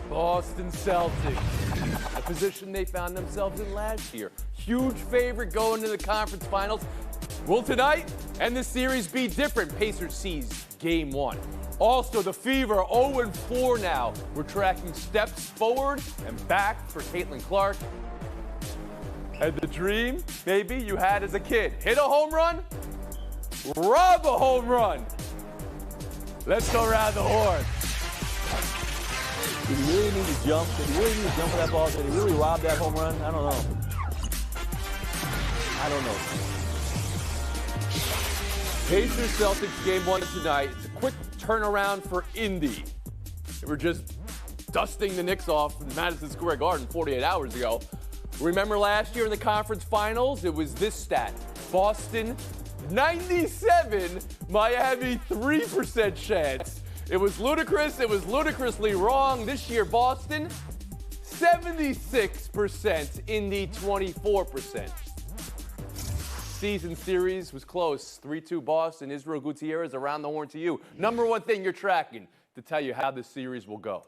Boston Celtics, a position they found themselves in last year. Huge favorite going to the conference finals. Will tonight and the series be different? Pacers seize game one. Also, the Fever 0-4 now. We're tracking steps forward and back for Caitlin Clark. And the dream maybe you had as a kid. Hit a home run, rob a home run. Let's go around the horn. Did he really need to jump? Did he really need to jump for that ball? Did he really rob that home run? I don't know. I don't know. Pacers Celtics game one tonight. It's a quick turnaround for Indy. They were just dusting the Knicks off in Madison Square Garden 48 hours ago. Remember last year in the conference finals? It was this stat. Boston, 97. Miami, 3% chance. It was ludicrous. It was ludicrously wrong. This year, Boston, 76%. Indy, 24%. Season series was close. 3-2 Boston. Israel Gutierrez around the horn to you. Number one thing you're tracking to tell you how this series will go.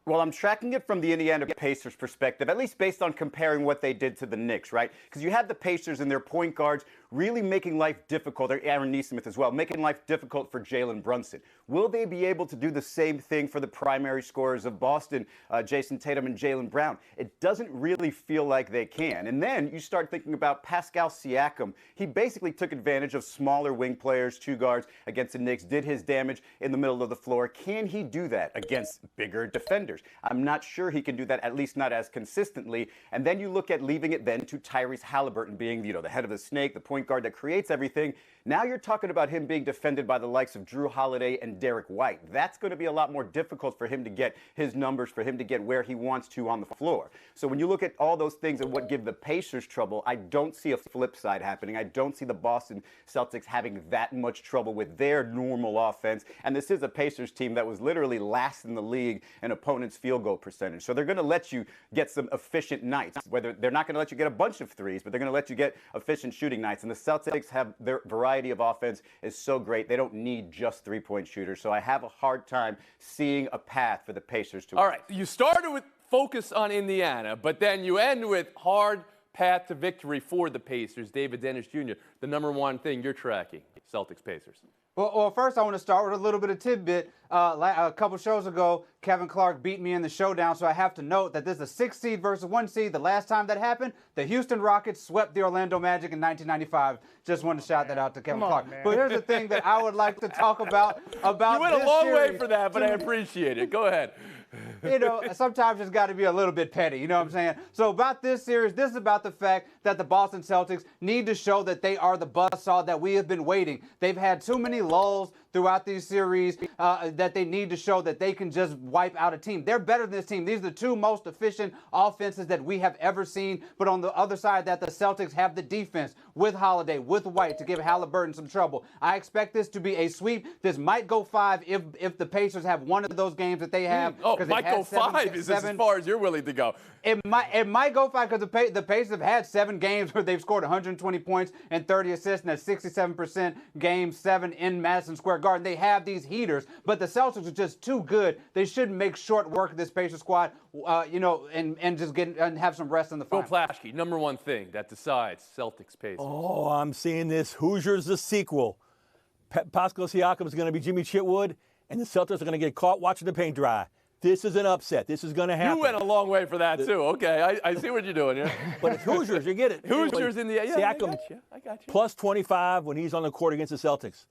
Well, I'm tracking it from the Indiana Pacers perspective, at least based on comparing what they did to the Knicks, right? Because you had the Pacers and their point guards really making life difficult, or Aaron Nesmith as well, making life difficult for Jalen Brunson. Will they be able to do the same thing for the primary scorers of Boston, Jason Tatum and Jaylen Brown? It doesn't really feel like they can. And then you start thinking about Pascal Siakam. He basically took advantage of smaller wing players, two guards against the Knicks, did his damage in the middle of the floor. Can he do that against bigger defenders? I'm not sure he can do that, at least not as consistently. And then you look at leaving it then to Tyrese Halliburton being, the head of the snake, the point guard that creates everything. Now you're talking about him being defended by the likes of Drew Holiday and Derek White. That's going to be a lot more difficult for him to get his numbers, for him to get where he wants to on the floor. So when you look at all those things and what give the Pacers trouble, I don't see a flip side happening. I don't see the Boston Celtics having that much trouble with their normal offense. And this is a Pacers team that was literally last in the league in opponents' field goal percentage. So they're going to let you get some efficient nights. Whether they're not going to let you get a bunch of threes, but they're going to let you get efficient shooting nights. And the Celtics have their variety of offense is so great. They don't need just three-point shooters. So I have a hard time seeing a path for the Pacers to win. All right, you started with focus on Indiana, but then you end with hard path to victory for the Pacers. David Dennis Jr., the number one thing you're tracking, Celtics-Pacers. Well, first I want to start with a little bit of tidbit. A couple shows ago, Kevin Clark beat me in the showdown, so I have to note that this is a 6 seed versus 1 seed. The last time that happened, the Houston Rockets swept the Orlando Magic in 1995. Just wanted to shout that out to Kevin Clark. But here's the thing that I would like to talk about You went a long way for that, but I series. appreciate it. Go ahead. Sometimes it's got to be a little bit petty, you know what I'm saying? So about this series, this is about the fact that the Boston Celtics need to show that they are the buzzsaw that we have been waiting. They've had too many lulls throughout these series that they need to show that they can just wipe out a team. They're better than this team. These are the two most efficient offenses that we have ever seen. But on the other side, that the Celtics have the defense with Holiday, with White to give Halliburton some trouble. I expect this to be a sweep. This might go 5 if the Pacers have one of those games that they have. Might go 5 is as far as you're willing to go. It might go 5 because the Pacers have had 7 games where they've scored 120 points and 30 assists, and that's 67% game 7 in Madison Square Garden. They have these heaters, but the Celtics are just too good. They shouldn't make short work of this Pacers squad, and just have some rest in the Bill final. Plaschke, number one thing that decides Celtics-Pacers. Oh, I'm seeing this. Hoosiers, the sequel. Pascal Siakam is going to be Jimmy Chitwood, and the Celtics are going to get caught watching the paint dry. This is an upset. This is going to happen. You went a long way for that, too. Okay, I see what you're doing here. But it's Hoosiers. You get it. Hoosiers in the – yeah, Siakam, I got you. plus 25 when he's on the court against the Celtics.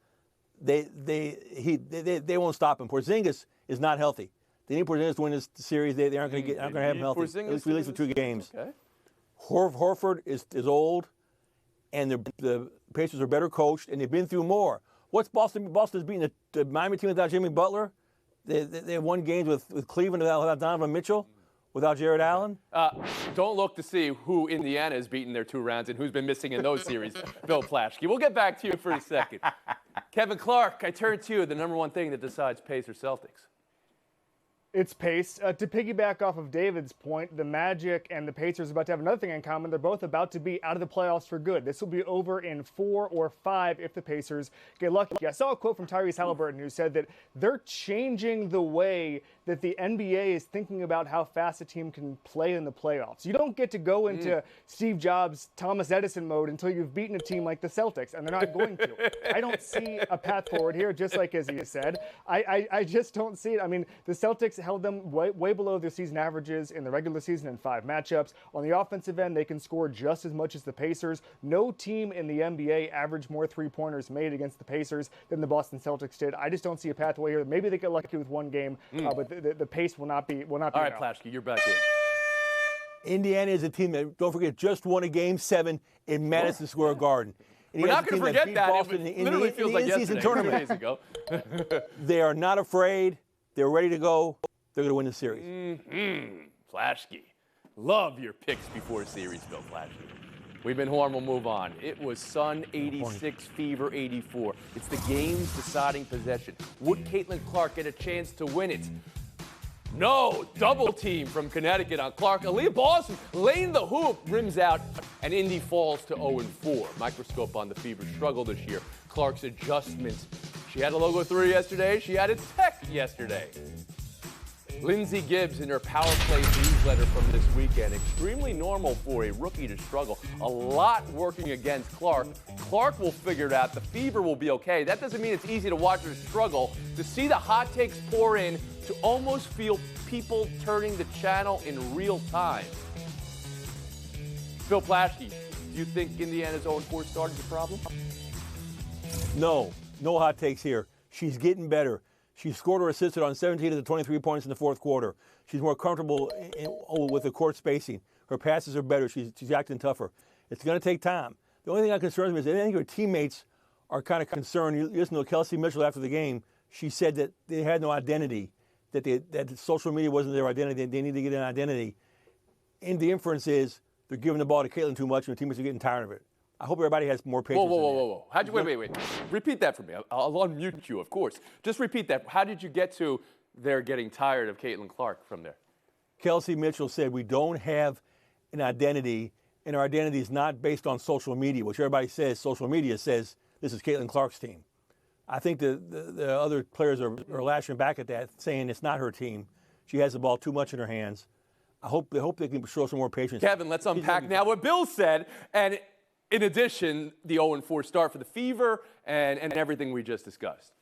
They won't stop him. Porzingis is not healthy. They need Porzingis to win this series. They aren't going to have him healthy. At least for 2 games. Okay. Horford is old, and the Pacers are better coached, and they've been through more. What's Boston? Boston's beating the Miami team without Jimmy Butler. They have won games with Cleveland without Donovan Mitchell, without Jared Allen. Don't look to see who Indiana has beaten their 2 rounds and who's been missing in those series, Bill Plaschke. We'll get back to you for a second. Kevin Clark, I turn to you, the number one thing that decides Pacers Celtics. It's pace. To piggyback off of David's point, the Magic and the Pacers are about to have another thing in common. They're both about to be out of the playoffs for good. This will be over in 4 or 5 if the Pacers get lucky. I saw a quote from Tyrese Halliburton who said that they're changing the way that the NBA is thinking about how fast a team can play in the playoffs. You don't get to go into Steve Jobs, Thomas Edison mode until you've beaten a team like the Celtics, and they're not going to. I don't see a path forward here, just like as you said. I just don't see it. I mean, the Celtics held them way below their season averages in the regular season in 5 matchups. On the offensive end, they can score just as much as the Pacers. No team in the NBA averaged more three-pointers made against the Pacers than the Boston Celtics did. I just don't see a pathway here. Maybe they get lucky with one game, but the pace will not be. All right, Plaschke, you're back in. Indiana is a team that, don't forget, just won a Game 7 in Madison Square Garden. We're not going to forget that. It literally feels like yesterday, 2 days ago. They are not afraid. They're ready to go. They're going to win the series. Plaschke, love your picks before series, Bill Plaschke. We've been Horn. We'll move on. It was Sun 86, Fever 84. It's the game's deciding possession. Would Caitlin Clark get a chance to win it? No, double team from Connecticut on Clark. Aaliyah Boston laying the hoop, rims out, and Indy falls to 0-4. Microscope on the Fever struggle this year. Clark's adjustments. She had a logo 3 yesterday. She had a tech yesterday. Lindsey Gibbs in her Power Play newsletter from this weekend. Extremely normal for a rookie to struggle. A lot working against Clark. Clark will figure it out. The Fever will be okay. That doesn't mean it's easy to watch her struggle. To see the hot takes pour in, to almost feel people turning the channel in real time. Phil Plaschke, do you think Indiana's 0-4 start is a problem? No hot takes here. She's getting better. She scored or assisted on 17 of the 23 points in the fourth quarter. She's more comfortable with the court spacing. Her passes are better. She's acting tougher. It's going to take time. The only thing that concerns me is that I think her teammates are kind of concerned. You listen to Kelsey Mitchell after the game. She said that they had no identity, that social media wasn't their identity. They need to get an identity. And the inference is they're giving the ball to Caitlin too much, and the teammates are getting tired of it. I hope everybody has more patience. Whoa. How'd you, wait. Repeat that for me. I'll unmute you, of course. Just repeat that. How did you get to they're getting tired of Caitlin Clark from there? Kelsey Mitchell said we don't have an identity, and our identity is not based on social media, which everybody says. Social media says this is Caitlin Clark's team. I think the other players are lashing back at that, saying it's not her team. She has the ball too much in her hands. I hope they can show some more patience. Kevin, let's unpack now what Bill said, and in addition, the 0-4 start for the Fever and everything we just discussed.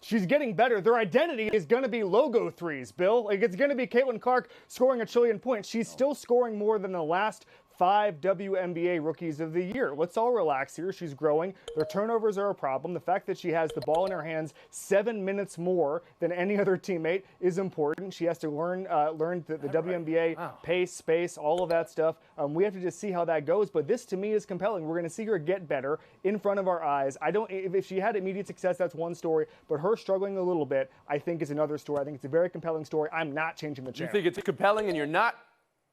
She's getting better. Their identity is going to be logo 3s, Bill. Like, it's going to be Caitlin Clark scoring a trillion points. She's still scoring more than the last 5 WNBA Rookies of the Year. Let's all relax here. She's growing. Their turnovers are a problem. The fact that she has the ball in her hands 7 minutes more than any other teammate is important. She has to learn the WNBA pace, space, all of that stuff. We have to just see how that goes. But this, to me, is compelling. We're going to see her get better in front of our eyes. If she had immediate success, that's one story. But her struggling a little bit, I think, is another story. I think it's a very compelling story. I'm not changing the channel. You think it's compelling and you're not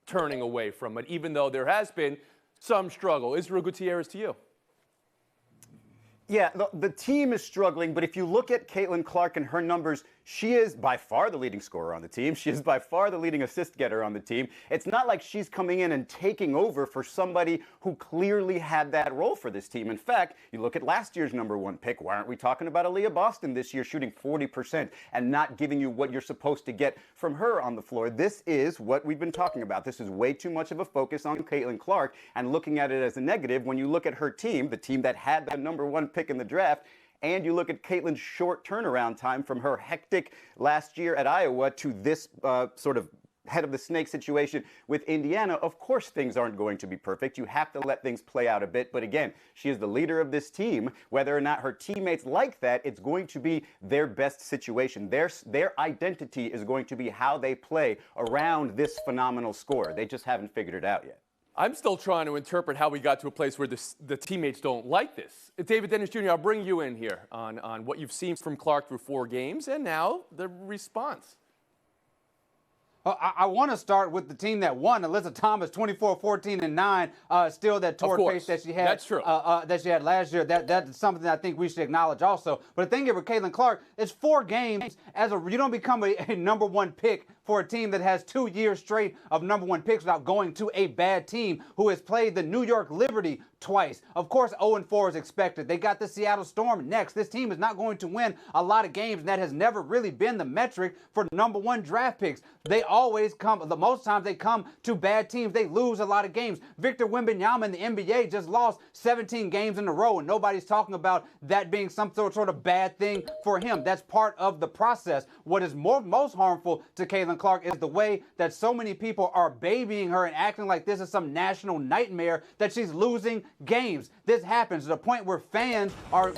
turning away from it, even though there has been some struggle. Israel Gutierrez, to you. Yeah, the team is struggling, but if you look at Caitlin Clark and her numbers, she is by far the leading scorer on the team. She is by far the leading assist getter on the team. It's not like she's coming in and taking over for somebody who clearly had that role for this team. In fact, you look at last year's #1 pick. Why aren't we talking about Aaliyah Boston this year shooting 40% and not giving you what you're supposed to get from her on the floor? This is what we've been talking about. This is way too much of a focus on Caitlin Clark and looking at it as a negative when you look at her team, the team that had the #1 pick in the draft, and you look at Caitlin's short turnaround time from her hectic last year at Iowa to this sort of head of the snake situation with Indiana. Of course, things aren't going to be perfect. You have to let things play out a bit. But again, she is the leader of this team. Whether or not her teammates like that, it's going to be their best situation. Their identity is going to be how they play around this phenomenal score. They just haven't figured it out yet. I'm still trying to interpret how we got to a place where the teammates don't like this. David Dennis Jr., I'll bring you in here on what you've seen from Clark through 4 games and now the response. I want to start with the team that won. Alyssa Thomas, 24-14-9, still that torrid pace that she had. That's true. That she had last year. That's something that I think we should acknowledge also. But the thing here with Caitlin Clark is 4 games you don't become a number 1 pick for a team that has 2 years straight of number 1 picks without going to a bad team who has played the New York Liberty twice. Of course, 0-4 is expected. They got the Seattle Storm next. This team is not going to win a lot of games, and that has never really been the metric for number 1 draft picks. They always most times they come to bad teams. They lose a lot of games. Victor Wembanyama in the NBA just lost 17 games in a row, and nobody's talking about that being some sort of bad thing for him. That's part of the process. What is most harmful to Caitlin Clark is the way that so many people are babying her and acting like this is some national nightmare that she's losing games. This happens to the point where fans are,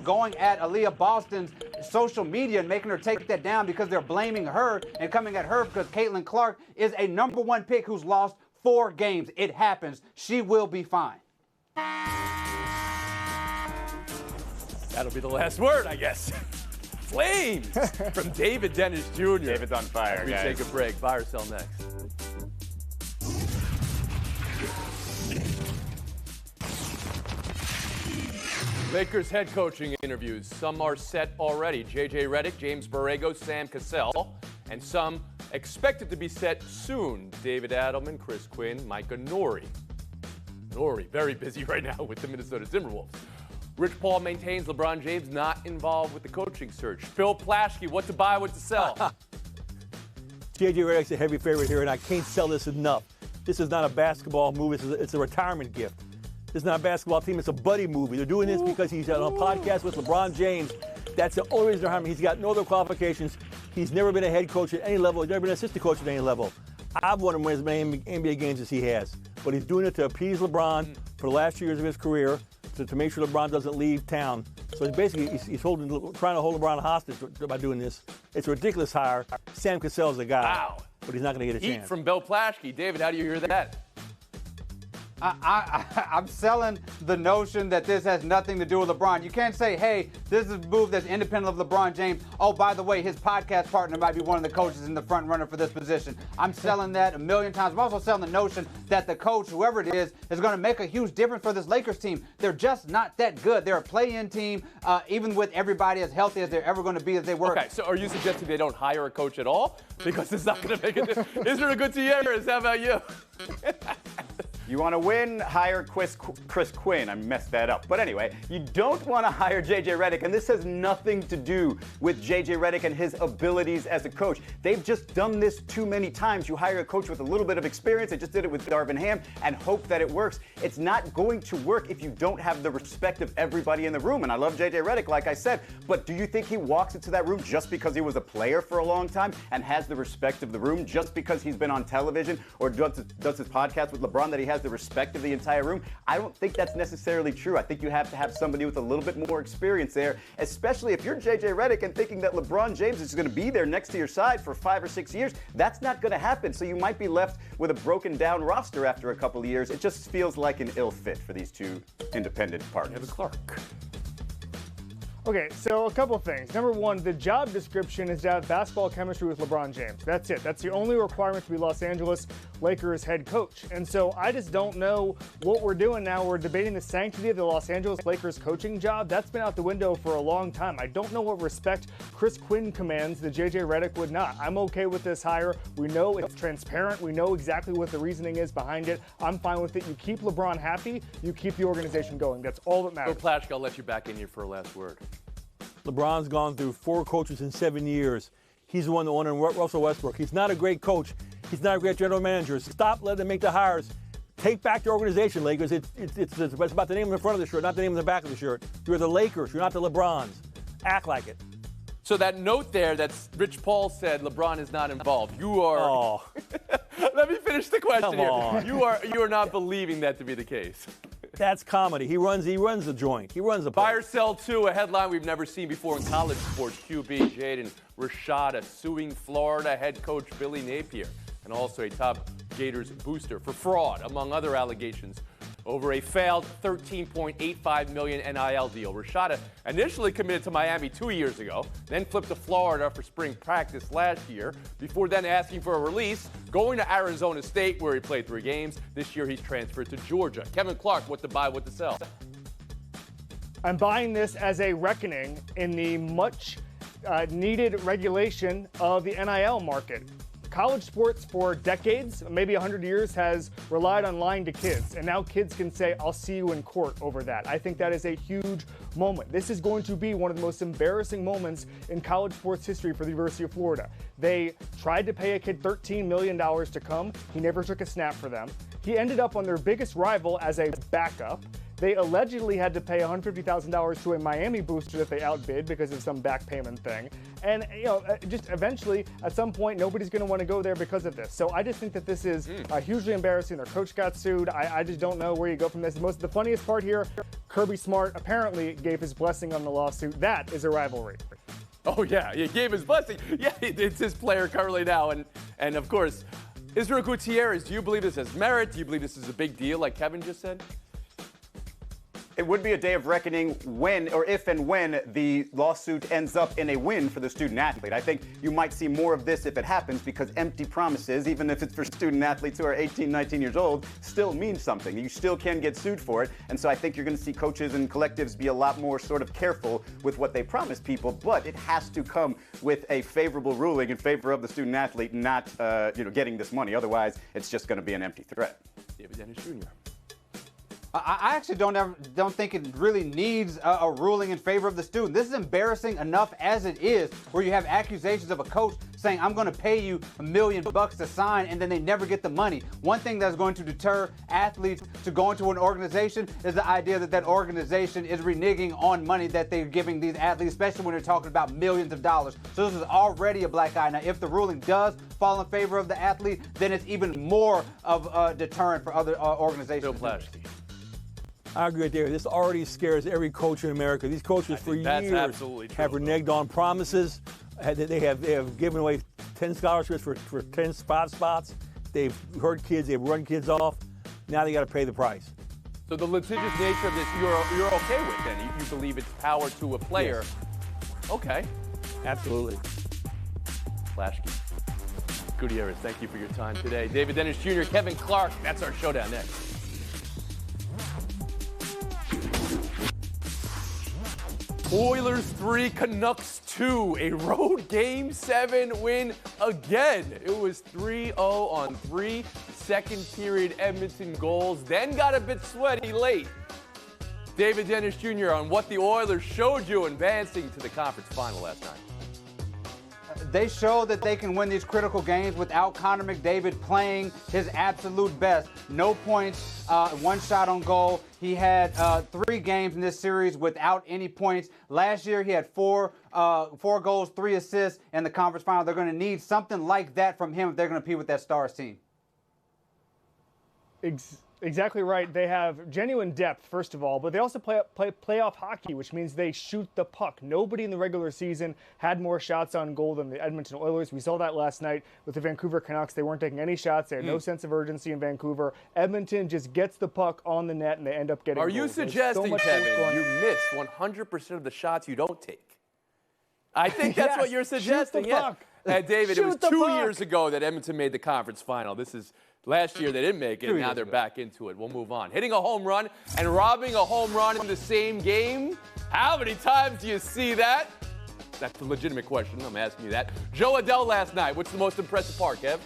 going at Aaliyah Boston's social media and making her take that down because they're blaming her and coming at her because Caitlin Clark is a number 1 pick who's lost 4 games. It happens. She will be fine. That'll be the last word, I guess. Flames from David Dennis Jr. David's on fire, We guys. take a break. Buy or sell next. Lakers head coaching interviews. Some are set already. J.J. Redick, James Borrego, Sam Cassell, and some expected to be set soon. David Adelman, Chris Quinn, Micah Nori. Nori, very busy right now with the Minnesota Timberwolves. Rich Paul maintains LeBron James not involved with the coaching search. Bill Plaschke, what to buy, what to sell? J.J. Redick's a heavy favorite here, and I can't sell this enough. This is not a basketball movie. It's a retirement gift. This is not a basketball team. It's a buddy movie. They're doing this because he's on a podcast with LeBron James. That's the only reason they're hiring him. He's got no other qualifications. He's never been a head coach at any level. He's never been an assistant coach at any level. I've won him as many NBA games as he has. But he's doing it to appease LeBron for the last 2 years of his career, to make sure LeBron doesn't leave town. So he's basically trying to hold LeBron hostage by doing this. It's a ridiculous hire. Sam Cassell's the guy. Wow. But he's not going to get a Heat chance. from Bill Plaschke. David, how do you hear that? I'm selling the notion that this has nothing to do with LeBron. You can't say, hey, this is a move that's independent of LeBron James. Oh, by the way, his podcast partner might be one of the coaches in the front runner for this position. I'm selling that a million times. I'm also selling the notion that the coach, whoever it is going to make a huge difference for this Lakers team. They're just not that good. They're a play-in team, even with everybody as healthy as they're ever going to be as they were. Okay, so are you suggesting they don't hire a coach at all? Because it's not going to make a difference. Israel Gutierrez, how about you? You want to win, hire Chris Quinn. I messed that up. But anyway, you don't want to hire J.J. Redick, and this has nothing to do with J.J. Redick and his abilities as a coach. They've just done this too many times. You hire a coach with a little bit of experience. They just did it with Darvin Ham and hope that it works. It's not going to work if you don't have the respect of everybody in the room. And I love J.J. Redick, like I said, but do you think he walks into that room just because he was a player for a long time and has the respect of the room, just because he's been on television or does his podcast with LeBron that he has the respect of the entire room? I don't think that's necessarily true. I think you have to have somebody with a little bit more experience there, especially if you're J.J. Redick and thinking that LeBron James is going to be there next to your side for 5 or 6 years. That's not going to happen. So you might be left with a broken down roster after a couple of years. It just feels like an ill fit for these two independent partners. Kevin Clark. Okay, so a couple things. Number one, the job description is to have basketball chemistry with LeBron James. That's it. That's the only requirement to be Los Angeles Lakers head coach. And so I just don't know what we're doing now. We're debating the sanctity of the Los Angeles Lakers coaching job. That's been out the window for a long time. I don't know what respect Chris Quinn commands that J.J. Redick would not. I'm okay with this hire. We know it's transparent. We know exactly what the reasoning is behind it. I'm fine with it. You keep LeBron happy. You keep the organization going. That's all that matters. Bill Plaschke, I'll let you back in here for a last word. LeBron's gone through 4 coaches in 7 years. He's the one that won in Russell Westbrook. He's not a great coach. He's not a great general manager. Stop letting them make the hires. Take back the organization, Lakers. It's about the name on the front of the shirt, not the name on the back of the shirt. You're the Lakers. You're not the LeBrons. Act like it. So that note there that Rich Paul said LeBron is not involved. You are. Oh, Let me finish the question Come here. on. You are not believing that to be the case. that's comedy. He runs the joint. He runs the Buy place. or sell two, a headline we've never seen before in college sports. QB Jaden Rashada suing Florida head coach Billy Napier and also a top Gators booster for fraud, among other allegations. over a failed $13.85 million NIL deal. Rashada initially committed to Miami 2 years ago, then flipped to Florida for spring practice last year, before then asking for a release, going to Arizona State where he played 3 games. This year he's transferred to Georgia. Kevin Clark, what to buy, what to sell? I'm buying this as a reckoning in the much needed regulation of the NIL market. College sports for decades, maybe 100 years, has relied on lying to kids. And now kids can say, I'll see you in court over that. I think that is a huge moment. This is going to be one of the most embarrassing moments in college sports history for the University of Florida. They tried to pay a kid $13 million to come. He never took a snap for them. He ended up on their biggest rival as a backup. They allegedly had to pay $150,000 to a Miami booster that they outbid because of some back payment thing. And, just eventually, at some point, nobody's going to want to go there because of this. So I just think that this is hugely embarrassing. Their coach got sued. I just don't know where you go from this. The funniest part here, Kirby Smart apparently gave his blessing on the lawsuit. That is a rivalry. Oh, yeah, he gave his blessing. Yeah, it's his player currently now. And of course, Israel Gutierrez, do you believe this has merit? Do you believe this is a big deal, like Kevin just said? It would be a day of reckoning when, or if and when, the lawsuit ends up in a win for the student athlete. I think you might see more of this if it happens, because empty promises, even if it's for student athletes who are 18, 19 years old, still mean something. You still can get sued for it. And so I think you're going to see coaches and collectives be a lot more sort of careful with what they promise people, but it has to come with a favorable ruling in favor of the student athlete not getting this money. Otherwise, it's just going to be an empty threat. David Dennis Jr. I actually don't think it really needs a ruling in favor of the student. This is embarrassing enough as it is, where you have accusations of a coach saying, I'm going to pay you $1 million to sign, and then they never get the money. One thing that's going to deter athletes to go into an organization is the idea that that organization is reneging on money that they're giving these athletes, especially when they're talking about millions of dollars. So this is already a black eye. Now, if the ruling does fall in favor of the athlete, then it's even more of a deterrent for other organizations. Bill Plaschke. I agree with David. This already scares every coach in America. These coaches for years have reneged on promises. They have given away 10 scholarships for 10 spots. They've hurt kids. They've run kids off. Now they got to pay the price. So the litigious nature of this, you're okay with then? You believe it's power to a player? Yes. Okay. Absolutely. Plaschke. Gutierrez, thank you for your time today. David Dennis Jr., Kevin Clark. That's our showdown next. Oilers 3, Canucks 2, a road Game 7 win again. It was 3-0 on 3 second-period Edmonton goals, then got a bit sweaty late. David Dennis Jr. on what the Oilers showed you advancing to the conference final last night. They showed that they can win these critical games without Connor McDavid playing his absolute best. No points, 1 shot on goal. He had 3 games in this series without any points. Last year, he had 4 goals, 3 assists in the conference final. They're going to need something like that from him if they're going to compete with that Stars team. Exactly right. They have genuine depth, first of all, but they also play playoff hockey, which means they shoot the puck. Nobody in the regular season had more shots on goal than the Edmonton Oilers. We saw that last night with the Vancouver Canucks. They weren't taking any shots. They had no sense of urgency in Vancouver. Edmonton just gets the puck on the net, and they end up getting Are goals. you suggesting, Kevin, you miss 100% of the shots you don't take? I think that's what you're suggesting. Shoot the puck. David, Shoot it was the 2 puck. years ago that Edmonton made the conference final. This is last year they didn't make it, and now they're back into it. We'll move on. Hitting a home run and robbing a home run in the same game? How many times do you see that? That's a legitimate question. I'm asking you that. Joe Adell last night. What's the most impressive part, Kev?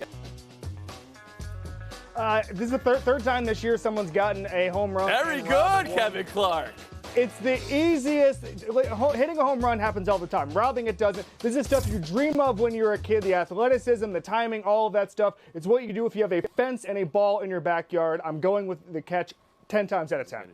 This is the third time this year someone's gotten a home run. Very good, Kevin Clark. It's the easiest. Hitting a home run happens all the time. Robbing it doesn't. This is stuff you dream of when you're a kid. The athleticism, the timing, all of that stuff. It's what you do if you have a fence and a ball in your backyard. I'm going with the catch 10 times out of 10.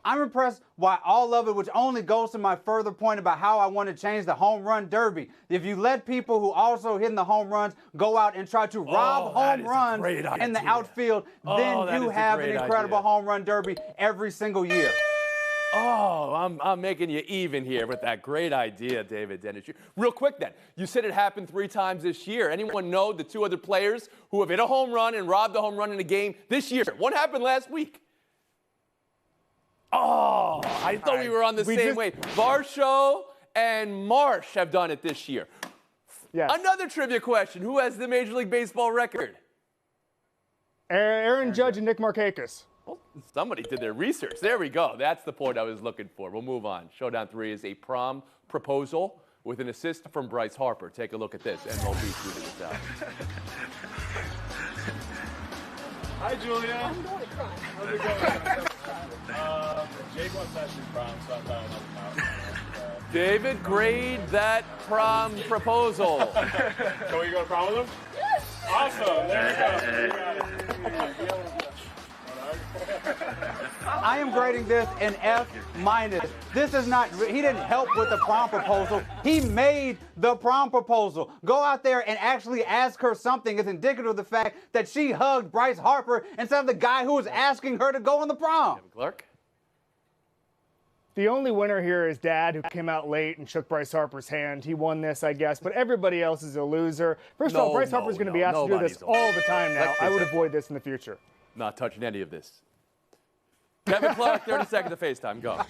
I'm impressed by all of it, which only goes to my further point about how I want to change the home run derby. If you let people who also hit the home runs go out and try to rob home runs in the outfield, then you have an incredible home run derby every single year. Oh, I'm making you even here with that great idea, David Dennis. Real quick then, you said it happened 3 times this year. Anyone know the 2 other players who have hit a home run and robbed a home run in a game this year? One happened last week. Oh, I thought we were on the same way. Varsho and Marsh have done it this year. Yes. Another trivia question. Who has the Major League Baseball record? Aaron Judge and Nick Markakis. Well, somebody did their research. There we go. That's the point I was looking for. We'll move on. Showdown 3 is a prom proposal with an assist from Bryce Harper. Take a look at this. MLB tweeted this out. Hi, Julia. I'm going to cry. How's it going? Jake wants to ask you prom, so I thought I'd help him out. David, grade that prom proposal. Can we go to prom with him? Yes. Awesome. There we go. I am grading this an F-. This is not, he didn't help with the prom proposal. He made the prom proposal. Go out there and actually ask her something is indicative of the fact that she hugged Bryce Harper instead of the guy who was asking her to go on the prom. Kevin Clark. The only winner here is Dad, who came out late and shook Bryce Harper's hand. He won this, I guess, but everybody else is a loser. First of all, Bryce Harper's going to be asked to do this all the time now. I would avoid this in the future. Not touching any of this. Kevin Clark, 30 seconds of FaceTime. Go. All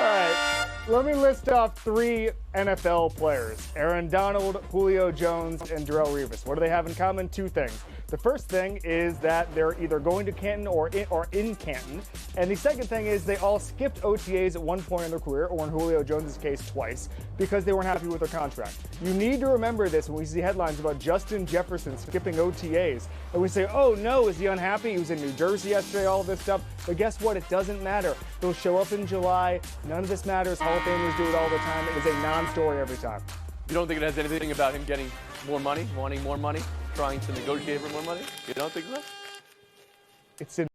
right, let me list off 3 NFL players: Aaron Donald, Julio Jones, and Darrelle Revis. What do they have in common? 2 things. The first thing is that they're either going to Canton or in Canton. And the second thing is they all skipped OTAs at one point in their career, or in Julio Jones' case, twice, because they weren't happy with their contract. You need to remember this when we see headlines about Justin Jefferson skipping OTAs. And we say, oh no, is he unhappy? He was in New Jersey yesterday, all of this stuff. But guess what? It doesn't matter. They'll show up in July. None of this matters. Hall of Famers do it all the time. It is a non-story every time. You don't think it has anything about him getting more money, wanting more money, trying to negotiate for more money? You don't think so? It's in